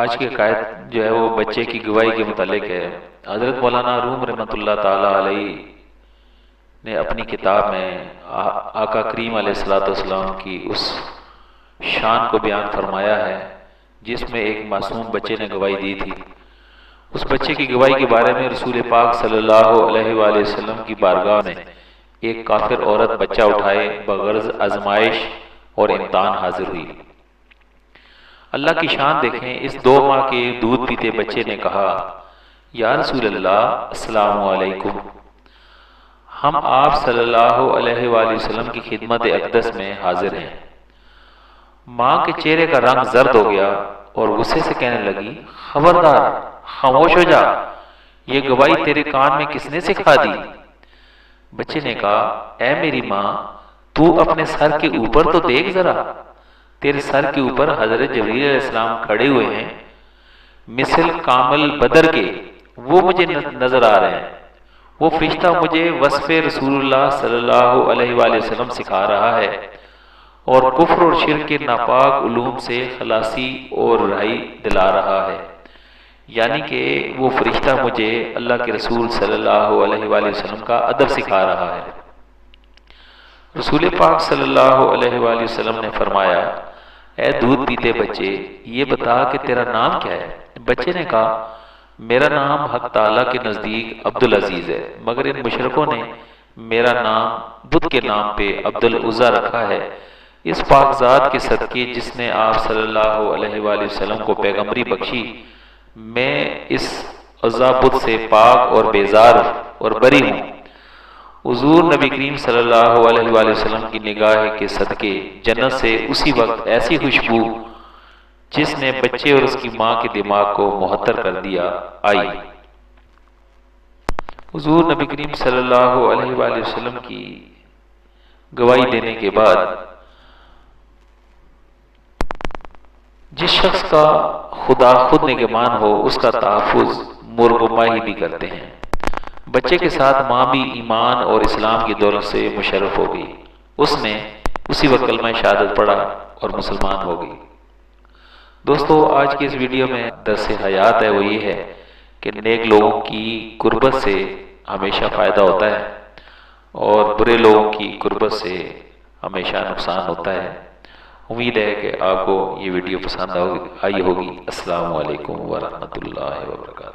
آج کی عقائد جو ہے وہ بچے کی گواہی کے متعلق ہے۔ حضرت مولانا روم رحمۃ اللہ تعالیٰ علیہ نے اپنی کتاب میں آقا کریم علیہ السلام کی اس شان کو بیان فرمایا ہے جس میں ایک معصوم بچے نے گواہی دی تھی۔ اس بچے کی گواہی کے بارے میں رسول پاک صلی اللہ علیہ وآلہ وسلم کی بارگاہ میں ایک کافر عورت بچہ اٹھائے بغرض آزمائش اور امتحان حاضر ہوئی۔ اللہ کی شان دیکھیں، اس 2 ماہ کے دودھ پیتے بچے نے کہا، یا رسول اللہ السلام علیکم، ہم آپ صلی اللہ علیہ وآلہ وسلم کی خدمت اقدس میں حاضر ہیں۔ ماں کے چہرے کا رنگ زرد ہو گیا اور غصے سے کہنے لگی، خبردار، خاموش ہو جا، یہ گواہی تیرے کان میں کس نے سکھا دی؟ بچے نے کہا، اے میری ماں، تو اپنے سر کے اوپر تو دیکھ ذرا، تیرے سر کے اوپر حضرت جبریل علیہ السلام کھڑے ہوئے ہیں، مثل کامل بدر کے، وہ مجھے نظر آ رہے ہیں۔ وہ فرشتہ مجھے وصف رسول اللہ صلی اللہ علیہ وآلہ وسلم سکھا رہا ہے اور کفر اور شرک کے ناپاک علوم سے خلاصی اور رہائی دلا رہا ہے، یعنی کہ وہ فرشتہ مجھے اللہ کے رسول صلی اللہ علیہ وآلہ وسلم کا ادب سکھا رہا ہے۔ رسول پاک صلی اللہ علیہ وآلہ وسلم نے فرمایا، اے دودھ پیتے بچے، یہ بتا کہ تیرا نام کیا ہے؟ بچے نے کہا، میرا نام حق تعالیٰ کے نزدیک عبدالعزیز ہے، مگر ان مشرکوں نے میرا نام بت کے نام پہ عبدالعزیٰ رکھا ہے۔ اس پاک ذات کے صدقے جس نے آپ صلی اللہ علیہ وآلہ وسلم کو پیغمبری بخشی، میں اس عزا بت سے پاک اور بیزار اور بری ہوں۔ حضور نبی کریم صلی اللہ علیہ وآلہ وسلم کی نگاہ کے صدقے جنت سے اسی وقت ایسی خوشبو جس نے بچے اور اس کی ماں کے دماغ کو معطر کر دیا آئی۔ حضور نبی کریم صلی اللہ علیہ وآلہ وسلم کی گواہی دینے کے بعد جس شخص کا خدا خود نگہبان ہو اس کا تحفظ مرغماہی بھی کرتے ہیں۔ بچے کے ساتھ ماں بھی ایمان اور اسلام کی دولت سے مشرف ہو گئی۔ اس نے اسی وقت کلمہ شہادت پڑھا اور مسلمان ہو گئی۔ دوستو، آج کی اس ویڈیو میں درس حیات ہے وہ یہ ہے کہ نیک لوگوں کی قربت سے ہمیشہ فائدہ ہوتا ہے اور برے لوگوں کی قربت سے ہمیشہ نقصان ہوتا ہے۔ امید ہے کہ آپ کو یہ ویڈیو پسند آئی ہوگی۔ السلام علیکم ورحمۃ اللہ وبرکاتہ۔